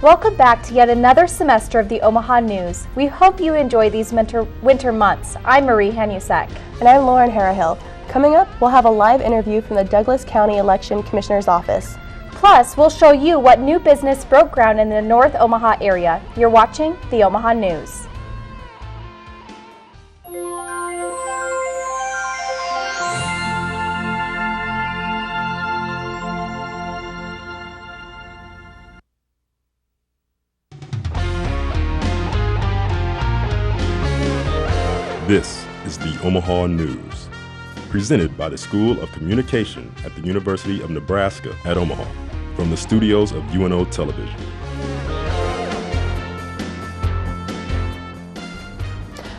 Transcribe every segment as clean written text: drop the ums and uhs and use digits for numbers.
Welcome back to yet another semester of the Omaha News. We hope you enjoy these winter months. I'm Marie Hanusek. And I'm Lauren Harahill. Coming up, we'll have a live interview from the Douglas County Election Commissioner's Office. Plus, we'll show you what new business broke ground in the North Omaha area. You're watching the Omaha News. This is the Omaha News, presented by the School of Communication at the University of Nebraska at Omaha, from the studios of UNO Television.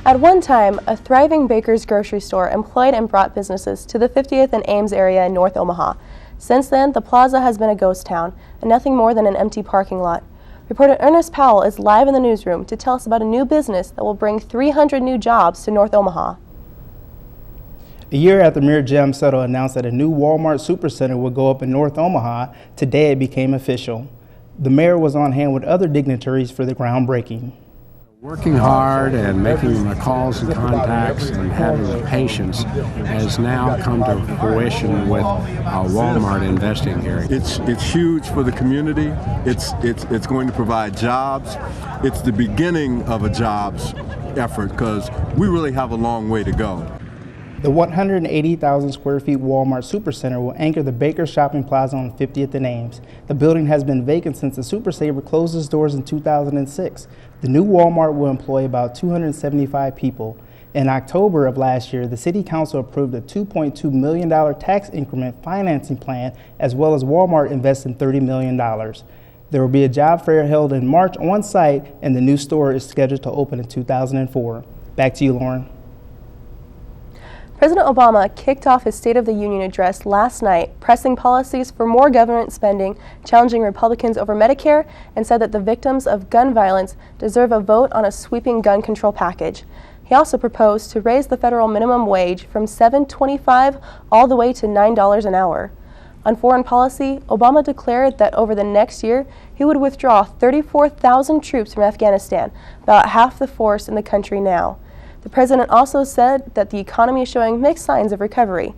At one time, a thriving baker's grocery store employed and brought businesses to the 50th and Ames area in North Omaha. Since then, the plaza has been a ghost town and nothing more than an empty parking lot. Reporter Ernest Powell is live in the newsroom to tell us about a new business that will bring 300 new jobs to North Omaha. A year after Mayor Jim Settle announced that a new Walmart Supercenter would go up in North Omaha, today it became official. The mayor was on hand with other dignitaries for the groundbreaking. Working hard and making the calls and contacts and having the patience has now come to fruition with Walmart investing here. It's huge for the community. It's going to provide jobs. It's the beginning of a jobs effort because we really have a long way to go. The 180,000 square feet Walmart Supercenter will anchor the Baker Shopping Plaza on 50th and Ames. The building has been vacant since the Super Saver closed its doors in 2006. The new Walmart will employ about 275 people. In October of last year, the City Council approved a $2.2 million tax increment financing plan, as well as Walmart investing $30 million. There will be a job fair held in March on site, and the new store is scheduled to open in 2004. Back to you, Lauren. President Obama kicked off his State of the Union address last night, pressing policies for more government spending, challenging Republicans over Medicare, and said that the victims of gun violence deserve a vote on a sweeping gun control package. He also proposed to raise the federal minimum wage from $7.25 all the way to $9 an hour. On foreign policy, Obama declared that over the next year, he would withdraw 34,000 troops from Afghanistan, about half the force in the country now. The president also said that the economy is showing mixed signs of recovery.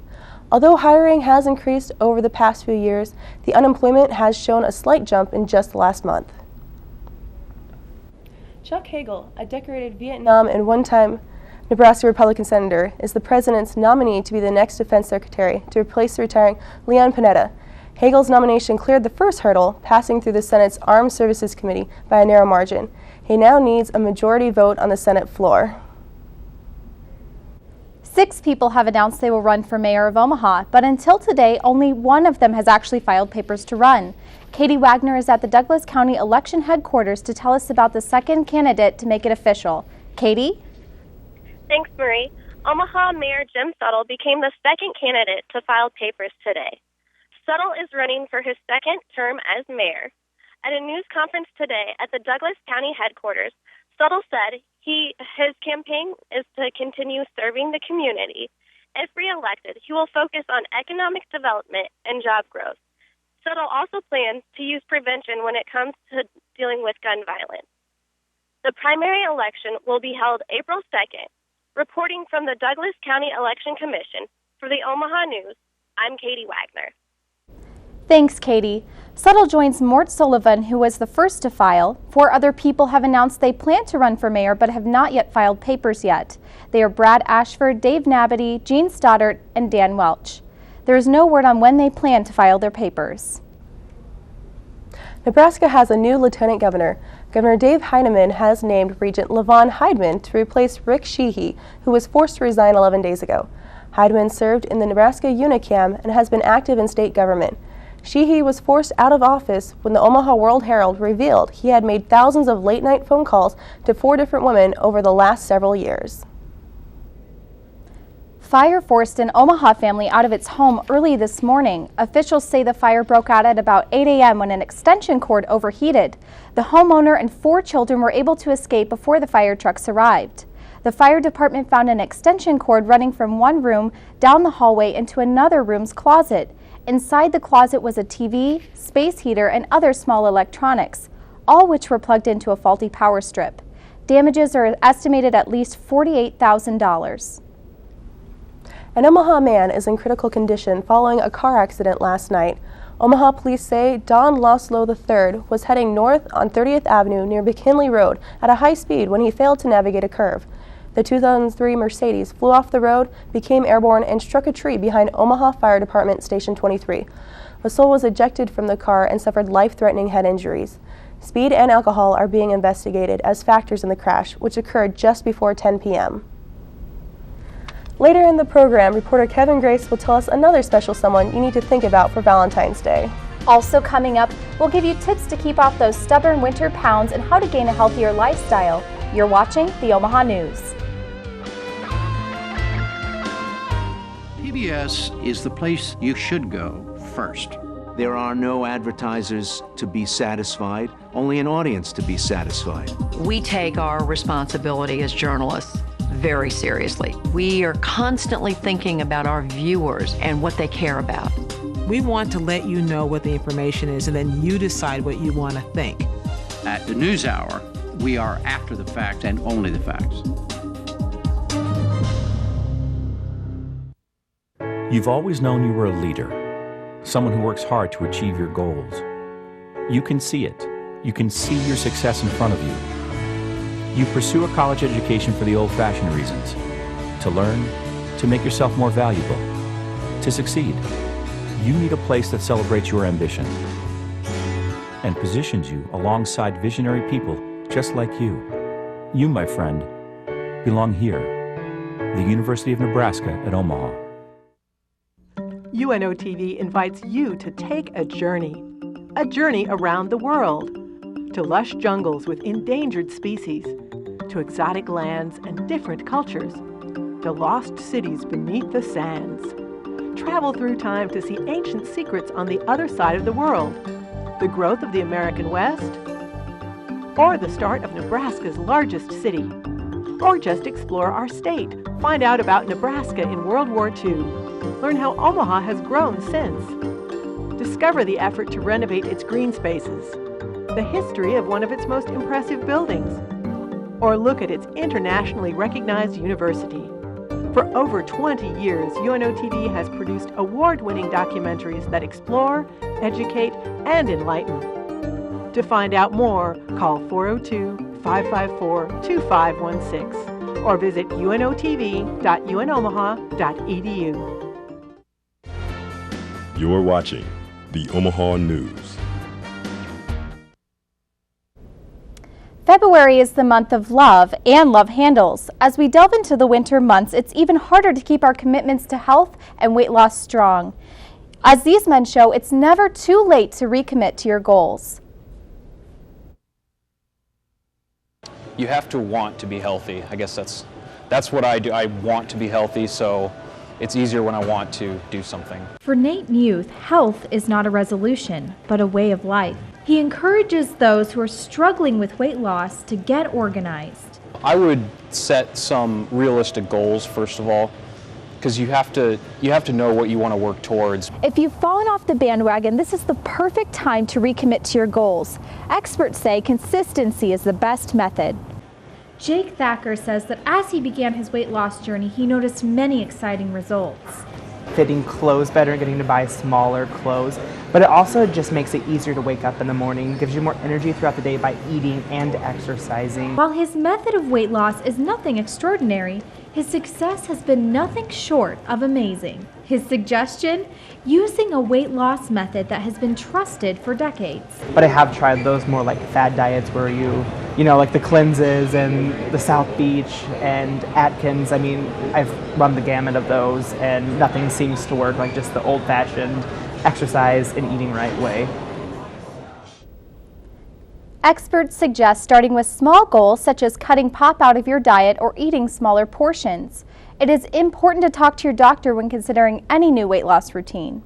Although hiring has increased over the past few years, the unemployment has shown a slight jump in just the last month. Chuck Hagel, a decorated Vietnam and one-time Nebraska Republican senator, is the president's nominee to be the next defense secretary to replace the retiring Leon Panetta. Hagel's nomination cleared the first hurdle, passing through the Senate's Armed Services Committee by a narrow margin. He now needs a majority vote on the Senate floor. 6 people have announced they will run for mayor of Omaha, but until today, only one of them has actually filed papers to run. Katie Wagner is at the Douglas County Election Headquarters to tell us about the second candidate to make it official. Katie? Thanks, Marie. Omaha Mayor Jim Settle became the second candidate to file papers today. Settle is running for his second term as mayor. At a news conference today at the Douglas County Headquarters, Settle said his campaign is to continue serving the community. If reelected, he will focus on economic development and job growth. Settle also plans to use prevention when it comes to dealing with gun violence. The primary election will be held April 2nd. Reporting from the Douglas County Election Commission for the Omaha News, I'm Katie Wagner. Thanks, Katie. Settle joins Mort Sullivan, who was the first to file. 4 other people have announced they plan to run for mayor but have not yet filed papers yet. They are Brad Ashford, Dave Nabity, Gene Stoddart, and Dan Welch. There is no word on when they plan to file their papers. Nebraska has a new lieutenant governor. Governor Dave Heineman has named Regent Levon Heidman to replace Rick Sheehy, who was forced to resign 11 days ago. Heidman served in the Nebraska Unicam and has been active in state government. Sheehy was forced out of office when the Omaha World-Herald revealed he had made thousands of late-night phone calls to 4 different women over the last several years. Fire forced an Omaha family out of its home early this morning. Officials say the fire broke out at about 8 a.m. when an extension cord overheated. The homeowner and 4 children were able to escape before the fire trucks arrived. The fire department found an extension cord running from one room down the hallway into another room's closet. Inside the closet was a TV, space heater, and other small electronics. all which were plugged into a faulty power strip. Damages are estimated at least $48,000. An Omaha man is in critical condition following a car accident last night. Omaha police say Don Loslow III was heading north on 30th Avenue near McKinley Road at a high speed when he failed to navigate a curve. The 2003 Mercedes flew off the road, became airborne, and struck a tree behind Omaha Fire Department Station 23. Loslow was ejected from the car and suffered life-threatening head injuries. Speed and alcohol are being investigated as factors in the crash, which occurred just before 10 p.m. Later in the program, reporter Kevin Grace will tell us another special someone you need to think about for Valentine's Day. Also coming up, we'll give you tips to keep off those stubborn winter pounds and how to gain a healthier lifestyle. You're watching the Omaha News. PBS is the place you should go first. There are no advertisers to be satisfied, only an audience to be satisfied. We take our responsibility as journalists very seriously. We are constantly thinking about our viewers and what they care about. We want to let you know what the information is, and then you decide what you want to think. At the News Hour, we are after the facts and only the facts. You've always known you were a leader, someone who works hard to achieve your goals. You can see it. You can see your success in front of you. You pursue a college education for the old-fashioned reasons, to learn, to make yourself more valuable, to succeed. You need a place that celebrates your ambition and positions you alongside visionary people just like you. You, my friend, belong here, the University of Nebraska at Omaha. UNO-TV invites you to take a journey around the world, to lush jungles with endangered species, to exotic lands and different cultures, to lost cities beneath the sands. Travel through time to see ancient secrets on the other side of the world, the growth of the American West, or the start of Nebraska's largest city, or just explore our state. Find out about Nebraska in World War II. Learn how Omaha has grown since. Discover the effort to renovate its green spaces, the history of one of its most impressive buildings, or look at its internationally recognized university. For over 20 years, UNO-TV has produced award-winning documentaries that explore, educate, and enlighten. To find out more, call 402-554-2516 or visit unotv.unomaha.edu. You're watching the Omaha News. February is the month of love and love handles. As we delve into the winter months, it's even harder to keep our commitments to health and weight loss strong. As these men show, it's never too late to recommit to your goals. You have to want to be healthy. I guess that's what I do. I want to be healthy, so it's easier when I want to do something. For Nate Muth, health is not a resolution, but a way of life. He encourages those who are struggling with weight loss to get organized. I would set some realistic goals, first of all, because you have to know what you want to work towards. If you've fallen off the bandwagon, this is the perfect time to recommit to your goals. Experts say consistency is the best method. Jake Thacker says that as he began his weight loss journey, he noticed many exciting results. Fitting clothes better, getting to buy smaller clothes, but it also just makes it easier to wake up in the morning, gives you more energy throughout the day by eating and exercising. While his method of weight loss is nothing extraordinary, his success has been nothing short of amazing. His suggestion? Using a weight loss method that has been trusted for decades. But I have tried those more like fad diets where you know, like the cleanses and the South Beach and Atkins. I mean, I've run the gamut of those and nothing seems to work like just the old-fashioned exercise and eating right way. Experts suggest starting with small goals such as cutting pop out of your diet or eating smaller portions. It is important to talk to your doctor when considering any new weight loss routine.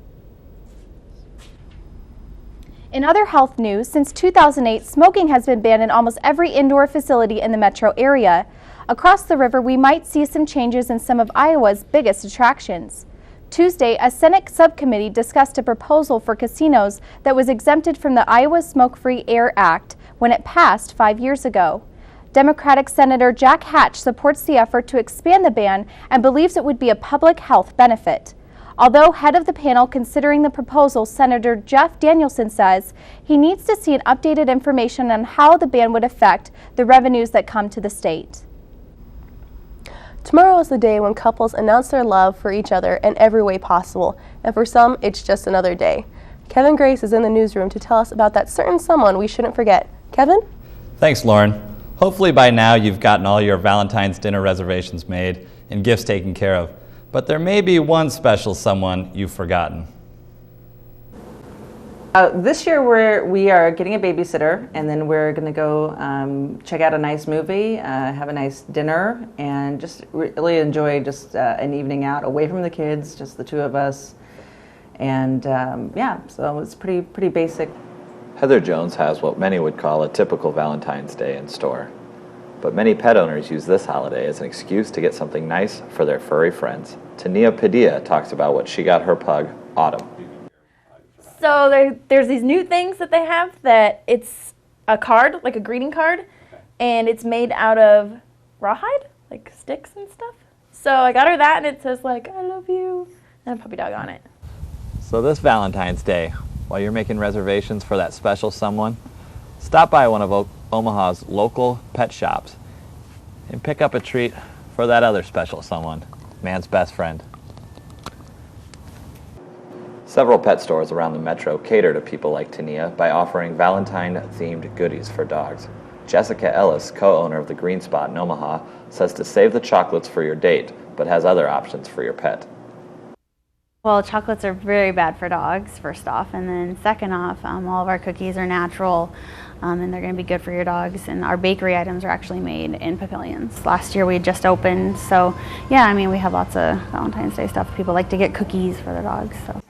In other health news, since 2008, smoking has been banned in almost every indoor facility in the metro area. Across the river, we might see some changes in some of Iowa's biggest attractions. Tuesday, a Senate subcommittee discussed a proposal for casinos that was exempted from the Iowa Smoke-Free Air Act, when it passed 5 years ago. Democratic Senator Jack Hatch supports the effort to expand the ban and believes it would be a public health benefit. Although head of the panel considering the proposal, Senator Jeff Danielson says he needs to see an updated information on how the ban would affect the revenues that come to the state. Tomorrow is the day when couples announce their love for each other in every way possible, and for some, it's just another day. Kevin Grace is in the newsroom to tell us about that certain someone we shouldn't forget. Kevin? Thanks, Lauren. Hopefully by now you've gotten all your Valentine's dinner reservations made and gifts taken care of. But there may be one special someone you've forgotten. This year we are getting a babysitter, and then we're going to go check out a nice movie, have a nice dinner, and just really enjoy just an evening out away from the kids, just the two of us. And yeah, so it's pretty basic. Heather Jones has what many would call a typical Valentine's Day in store. But many pet owners use this holiday as an excuse to get something nice for their furry friends. Tania Padilla talks about what she got her pug, Autumn. So there's these new things that they have that it's a card, like a greeting card, and it's made out of rawhide, like sticks and stuff. So I got her that, and it says like, I love you, and a puppy dog on it. So this Valentine's Day, while you're making reservations for that special someone, stop by one of Omaha's local pet shops and pick up a treat for that other special someone, man's best friend. Several pet stores around the metro cater to people like Tania by offering Valentine-themed goodies for dogs. Jessica Ellis, co-owner of the Green Spot in Omaha, says to save the chocolates for your date, but has other options for your pet. Well, chocolates are very bad for dogs, first off, and then second off, all of our cookies are natural, and they're going to be good for your dogs, and our bakery items are actually made in pavilions. Last year we had just opened, so yeah, I mean, we have lots of Valentine's Day stuff. People like to get cookies for their dogs. So.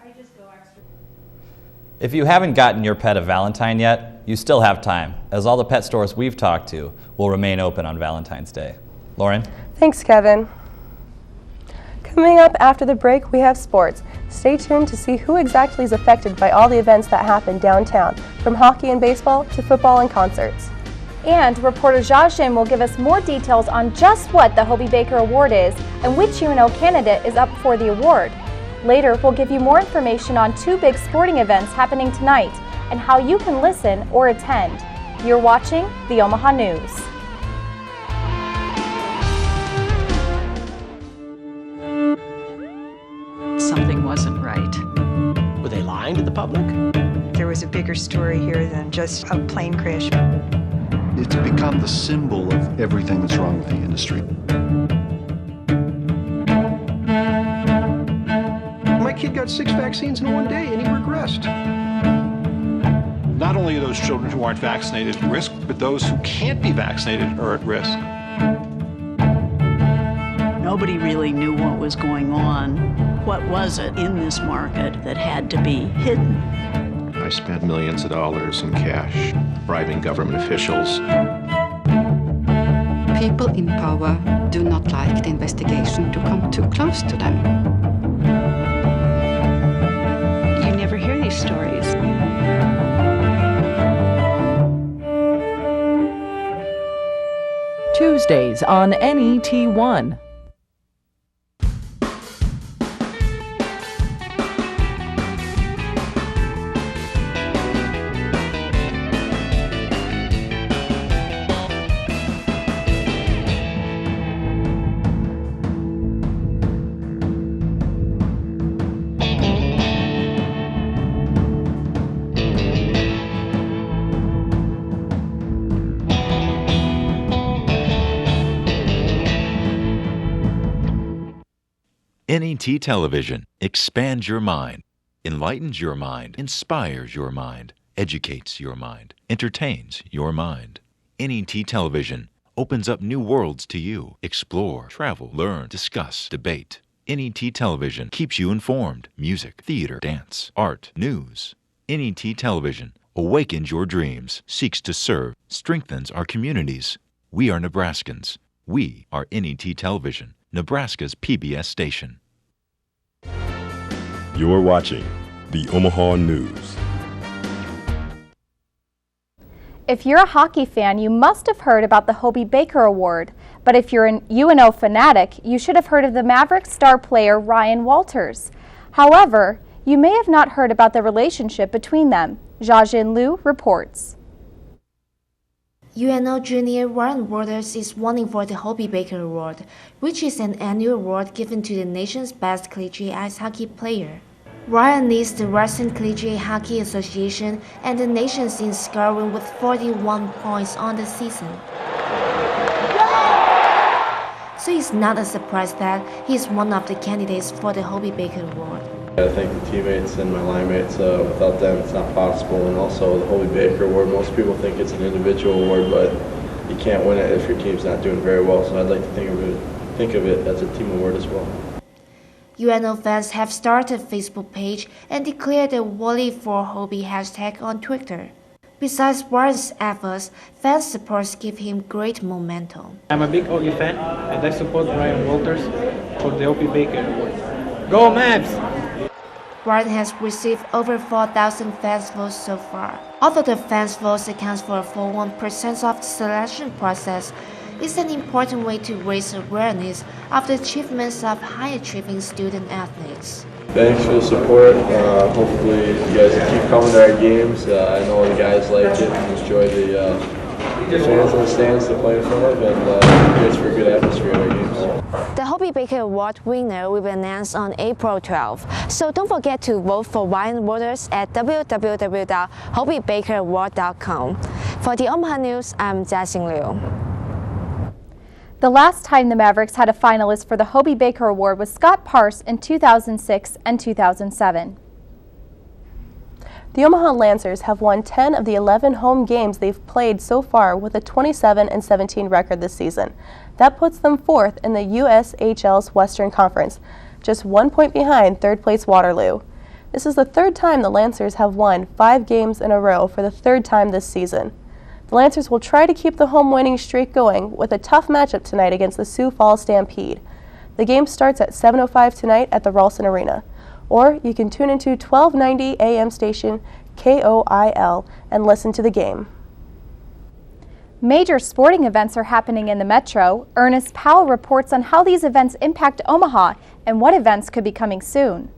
If you haven't gotten your pet a Valentine yet, you still have time, as all the pet stores we've talked to will remain open on Valentine's Day. Lauren? Thanks, Kevin. Coming up after the break, we have sports. Stay tuned to see who exactly is affected by all the events that happen downtown, from hockey and baseball to football and concerts. And reporter Jajin will give us more details on just what the Hobie Baker Award is and which UNO candidate is up for the award. Later, we'll give you more information on two big sporting events happening tonight and how you can listen or attend. You're watching the Omaha News. Something wasn't right. Were they lying to the public? There was a bigger story here than just a plane crash. It's become the symbol of everything that's wrong with the industry. My kid got 6 vaccines in one day and he regressed. Not only are those children who aren't vaccinated at risk, but those who can't be vaccinated are at risk. Nobody really knew what was going on. What was it in this market that had to be hidden? I spent millions of dollars in cash bribing government officials. People in power do not like the investigation to come too close to them. You never hear these stories. Tuesdays on NET1. NET Television expands your mind, enlightens your mind, inspires your mind, educates your mind, entertains your mind. NET Television opens up new worlds to you. Explore, travel, learn, discuss, debate. NET Television keeps you informed. Music, theater, dance, art, news. NET Television awakens your dreams, seeks to serve, strengthens our communities. We are Nebraskans. We are NET Television, Nebraska's PBS station. You're watching the Omaha News. If you're a hockey fan, you must have heard about the Hobey Baker Award. But if you're an UNO fanatic, you should have heard of the Mavericks star player Ryan Walters. However, you may have not heard about the relationship between them. Jiajin Liu reports. UNO junior Ryan Walters is running for the Hobey Baker Award, which is an annual award given to the nation's best collegiate ice hockey player. Ryan leads the Western Collegiate Hockey Association and the nation's in scoring with 41 points on the season. So it's not a surprise that he's one of the candidates for the Hobey Baker Award. I thank the teammates and my line mates. Without them, it's not possible. And also the Hobey Baker Award, most people think it's an individual award, but you can't win it if your team's not doing very well. So I'd like to think of it as a team award as well. UNO fans have started a Facebook page and declared the Wally for Hobey hashtag on Twitter. Besides Ryan's efforts, fans' support give him great momentum. I'm a big Hobey fan and I support Ryan Walters for the Hobey Baker Award. Go Mavs! Ryan has received over 4,000 fans votes so far. Although the fans' votes accounts for 41% of the selection process, it's an important way to raise awareness of the achievements of high-achieving student athletes. Thanks for the support. Hopefully you guys keep coming to our games. I know the guys like it and enjoy the fans in the stands to play in front of, and it's for a good atmosphere at our games. The Hobey Baker Award winner will be announced on April 12th, so don't forget to vote for Ryan Walters at www.hobeybakeraward.com. For the Omaha News, I'm Jiajin Liu. The last time the Mavericks had a finalist for the Hobey Baker Award was Scott Parse in 2006 and 2007. The Omaha Lancers have won 10 of the 11 home games they've played so far with a 27-17 record this season. That puts them fourth in the USHL's Western Conference, just 1 point behind third-place Waterloo. This is the third time the Lancers have won 5 games in a row for the third time this season. The Lancers will try to keep the home winning streak going with a tough matchup tonight against the Sioux Falls Stampede. The game starts at 7:05 tonight at the Ralston Arena. Or you can tune into 1290 AM station KOIL and listen to the game. Major sporting events are happening in the Metro. Ernest Powell reports on how these events impact Omaha and what events could be coming soon.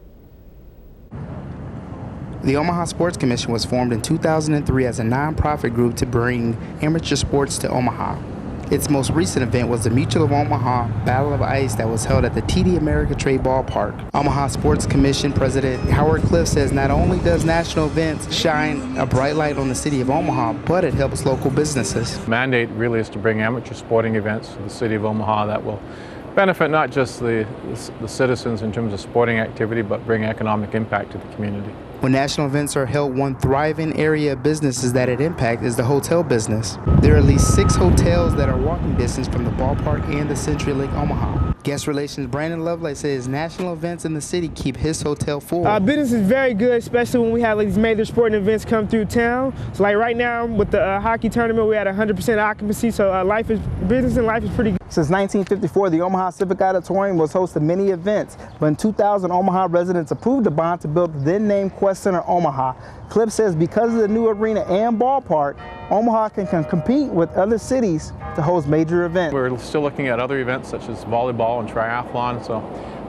The Omaha Sports Commission was formed in 2003 as a nonprofit group to bring amateur sports to Omaha. Its most recent event was the Mutual of Omaha Battle of Ice that was held at the TD Ameritrade Ballpark. Omaha Sports Commission President Howard Cliff says not only does national events shine a bright light on the city of Omaha, but it helps local businesses. The mandate really is to bring amateur sporting events to the city of Omaha that will benefit not just the citizens in terms of sporting activity, but bring economic impact to the community. When national events are held, one thriving area of businesses that it impacts is the hotel business. There are at least 6 hotels that are walking distance from the ballpark and the CenturyLink Omaha. Guest relations Brandon Lovelace says national events in the city keep his hotel full. Business is very good, especially when we have these major sporting events come through town. So like right now with the hockey tournament, we had 100% occupancy, so business and life is pretty good. Since 1954, the Omaha Civic Auditorium was host to many events, but in 2000, Omaha residents approved a bond to build the then-named Quest Center Omaha. Cliff says because of the new arena and ballpark, Omaha can compete with other cities to host major events. We're still looking at other events such as volleyball and triathlon, so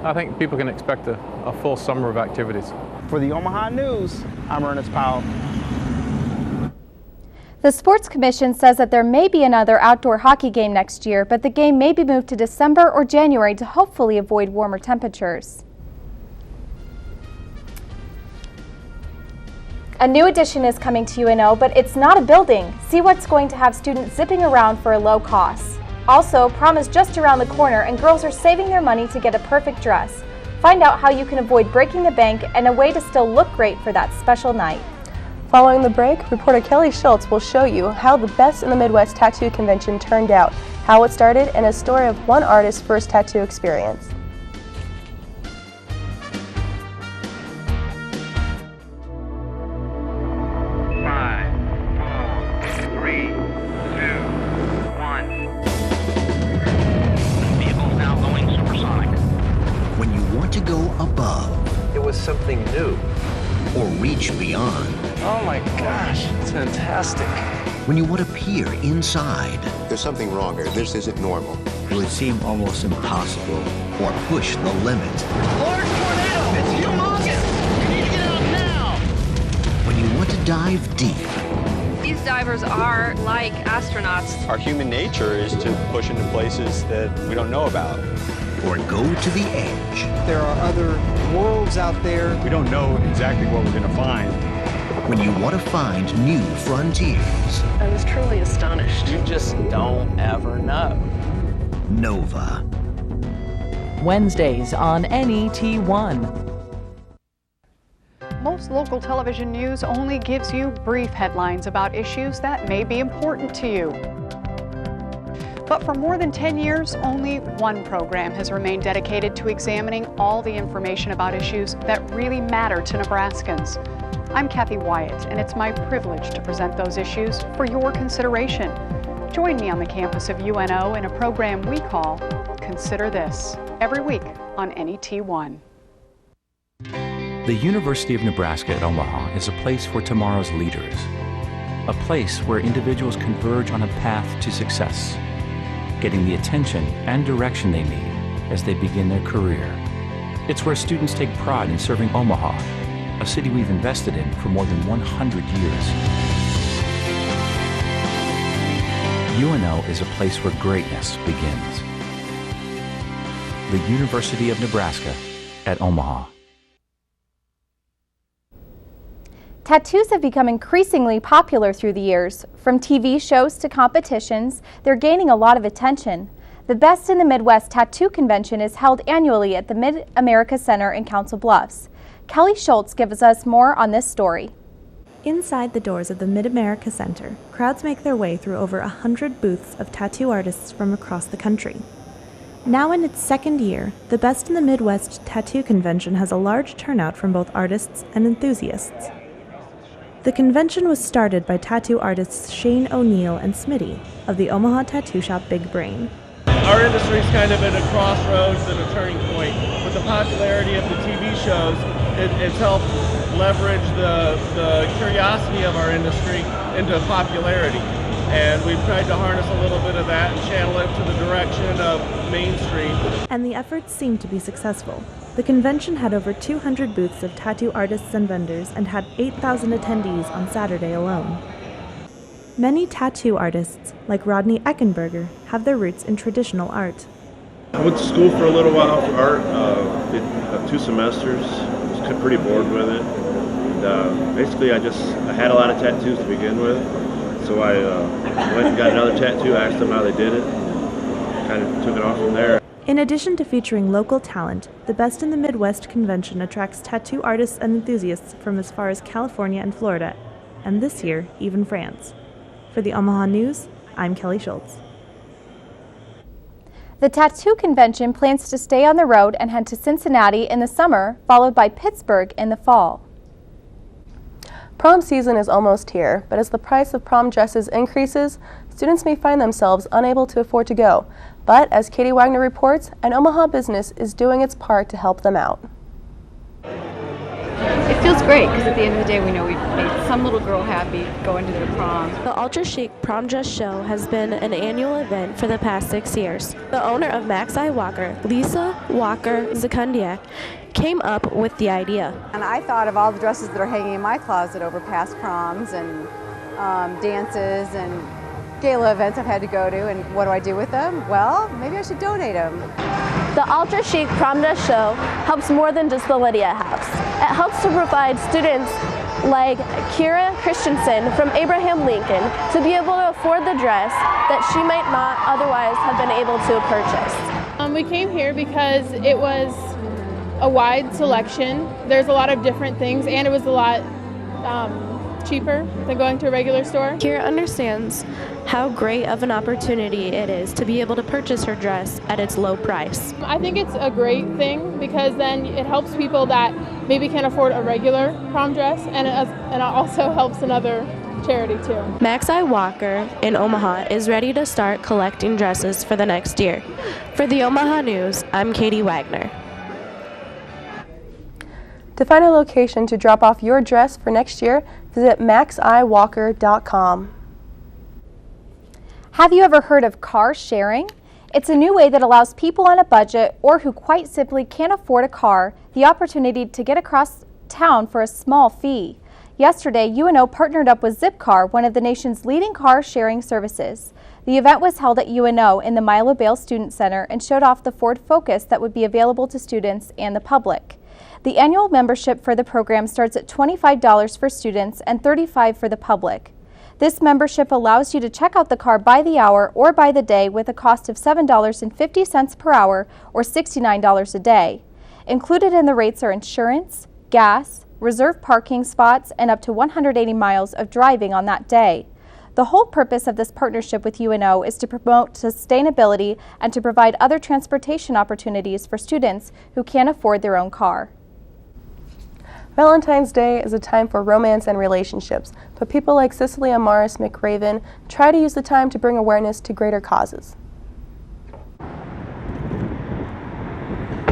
I think people can expect a full summer of activities. For the Omaha News, I'm Ernest Powell. The Sports Commission says that there may be another outdoor hockey game next year, but the game may be moved to December or January to hopefully avoid warmer temperatures. A new addition is coming to UNO, but it's not a building. See what's going to have students zipping around for a low cost. Also, prom is just around the corner and girls are saving their money to get a perfect dress. Find out how you can avoid breaking the bank and a way to still look great for that special night. Following the break, reporter Kelly Schultz will show you how the Best in the Midwest Tattoo Convention turned out, how it started, and a story of one artist's first tattoo experience. Something new or reach beyond. Oh my gosh, it's fantastic. When you want to peer inside. There's something wrong here. This isn't normal. It would seem almost impossible. Or push the limit. Large tornado! It's humongous! We need to get out now! When you want to dive deep. These divers are like astronauts. Our human nature is to push into places that we don't know about. Or go to the edge. There are other worlds out there. We don't know exactly what we're going to find. When you want to find new frontiers. I was truly astonished. You just don't ever know. Nova. Wednesdays on NET1. Most local television news only gives you brief headlines about issues that may be important to you. But for more than 10 years, only one program has remained dedicated to examining all the information about issues that really matter to Nebraskans. I'm Kathy Wyatt, and it's my privilege to present those issues for your consideration. Join me on the campus of UNO in a program we call Consider This, every week on NET1. The University of Nebraska at Omaha is a place for tomorrow's leaders, a place where individuals converge on a path to success, getting the attention and direction they need as they begin their career. It's where students take pride in serving Omaha, a city we've invested in for more than 100 years. UNO is a place where greatness begins. The University of Nebraska at Omaha. Tattoos have become increasingly popular through the years. From TV shows to competitions, they're gaining a lot of attention. The Best in the Midwest Tattoo Convention is held annually at the Mid-America Center in Council Bluffs. Kelly Schultz gives us more on this story. Inside the doors of the Mid-America Center, crowds make their way through over 100 booths of tattoo artists from across the country. Now in its second year, the Best in the Midwest Tattoo Convention has a large turnout from both artists and enthusiasts. The convention was started by tattoo artists Shane O'Neill and Smitty of the Omaha tattoo shop Big Brain. Our industry is kind of at a crossroads and a turning point. With the popularity of the TV shows, it's helped leverage the curiosity of our industry into popularity. And we've tried to harness a little bit of that and channel it to the direction of Main Street. And the efforts seemed to be successful. The convention had over 200 booths of tattoo artists and vendors and had 8,000 attendees on Saturday alone. Many tattoo artists, like Rodney Eckenberger, have their roots in traditional art. I went to school for a little while for art, did 2 semesters, was pretty bored with it. And, basically I had a lot of tattoos to begin with, so I went and got another tattoo, asked them how they did it, kind of took it off from there. In addition to featuring local talent, the Best in the Midwest convention attracts tattoo artists and enthusiasts from as far as California and Florida, and this year, even France. For the Omaha News, I'm Kelly Schultz. The Tattoo Convention plans to stay on the road and head to Cincinnati in the summer, followed by Pittsburgh in the fall. Prom season is almost here, but as the price of prom dresses increases, students may find themselves unable to afford to go. But as Katie Wagner reports, an Omaha business is doing its part to help them out. It feels great because at the end of the day we know we've made some little girl happy going to their prom. The Ultra Chic Prom Dress Show has been an annual event for the past 6 years. The owner of Max I Walker, Lisa Walker Zakundiak, came up with the idea. And I thought of all the dresses that are hanging in my closet over past proms and dances and gala events I've had to go to, and what do I do with them? Well, maybe I should donate them. The Ultra Chic Prom Dress Show helps more than just the Lydia House. It helps to provide students like Kira Christensen from Abraham Lincoln to be able to afford the dress that she might not otherwise have been able to purchase. We came here because it was a wide selection. There's a lot of different things, and it was a lot cheaper than going to a regular store. Kira understands how great of an opportunity it is to be able to purchase her dress at its low price. I think it's a great thing because then it helps people that maybe can't afford a regular prom dress, and it also helps another charity too. Max I Walker in Omaha is ready to start collecting dresses for the next year. For the Omaha News, I'm Katie Wagner. To find a location to drop off your dress for next year, visit maxiwalker.com. Have you ever heard of car sharing? It's a new way that allows people on a budget or who quite simply can't afford a car the opportunity to get across town for a small fee. Yesterday, UNO partnered up with Zipcar, one of the nation's leading car sharing services. The event was held at UNO in the Milo Bale Student Center and showed off the Ford Focus that would be available to students and the public. The annual membership for the program starts at $25 for students and $35 for the public. This membership allows you to check out the car by the hour or by the day with a cost of $7.50 per hour or $69 a day. Included in the rates are insurance, gas, reserved parking spots, and up to 180 miles of driving on that day. The whole purpose of this partnership with UNO is to promote sustainability and to provide other transportation opportunities for students who can't afford their own car. Valentine's Day is a time for romance and relationships, but people like Cicely Amaris McRaven try to use the time to bring awareness to greater causes.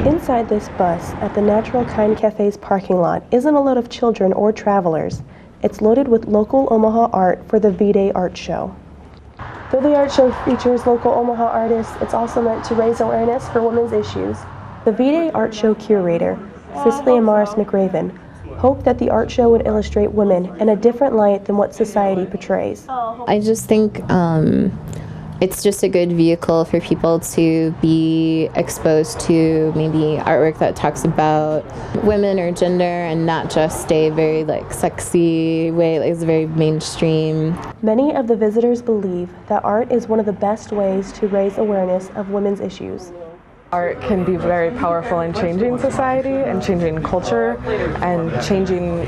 Inside this bus at the Natural Kind Cafe's parking lot isn't a load of children or travelers. It's loaded with local Omaha art for the V-Day art show. Though the art show features local Omaha artists, it's also meant to raise awareness for women's issues. The V-Day art show curator, Cicely Amaris McRaven, hoped that the art show would illustrate women in a different light than what society portrays. I just think it's just a good vehicle for people to be exposed to maybe artwork that talks about women or gender and not just a very sexy way, it's very mainstream. Many of the visitors believe that art is one of the best ways to raise awareness of women's issues. Art can be very powerful in changing society and changing culture and changing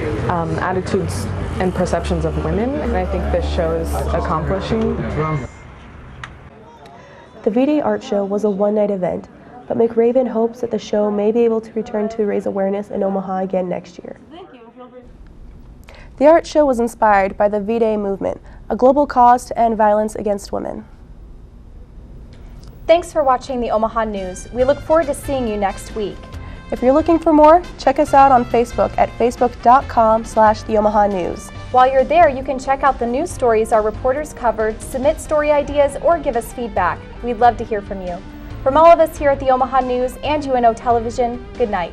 attitudes and perceptions of women, and I think this show is accomplishing. The V-Day art show was a one-night event, but McRaven hopes that the show may be able to return to raise awareness in Omaha again next year. The art show was inspired by the V-Day movement, a global cause to end violence against women. Thanks for watching the Omaha News. We look forward to seeing you next week. If you're looking for more, check us out on Facebook at facebook.com/theomahanews. While you're there, you can check out the news stories our reporters covered, submit story ideas, or give us feedback. We'd love to hear from you. From all of us here at the Omaha News and UNO Television, good night.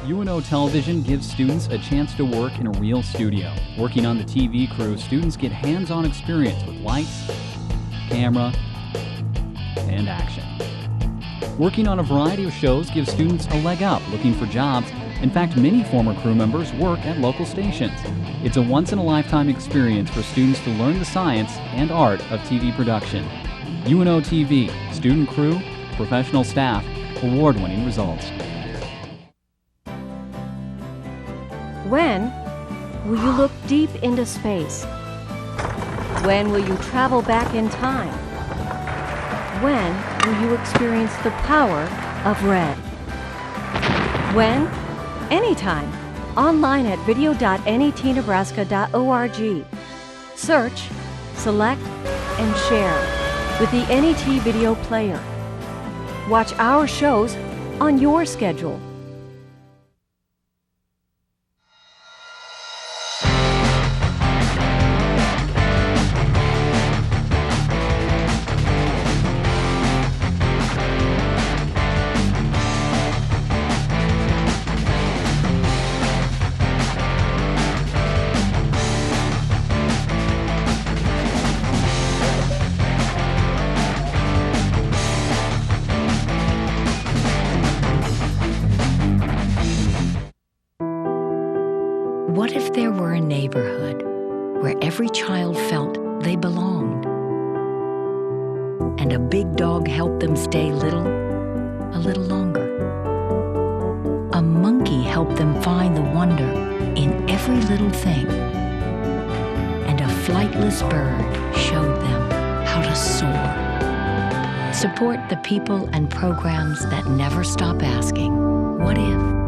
UNO Television gives students a chance to work in a real studio. Working on the TV crew, students get hands-on experience with lights, camera, and action. Working on a variety of shows gives students a leg up looking for jobs. In fact, many former crew members work at local stations. It's a once-in-a-lifetime experience for students to learn the science and art of TV production. UNO TV, student crew, professional staff, award-winning results. When will you look deep into space? When will you travel back in time? When will you experience the power of red? When? Anytime. Online at video.netnebraska.org. Search, select, and share with the NET Video Player. Watch our shows on your schedule. What if there were a neighborhood where every child felt they belonged, and a big dog helped them stay little a little longer? A monkey helped them find the wonder in every little thing, and a flightless bird showed them how to soar. Support the people and programs that never stop asking, what if?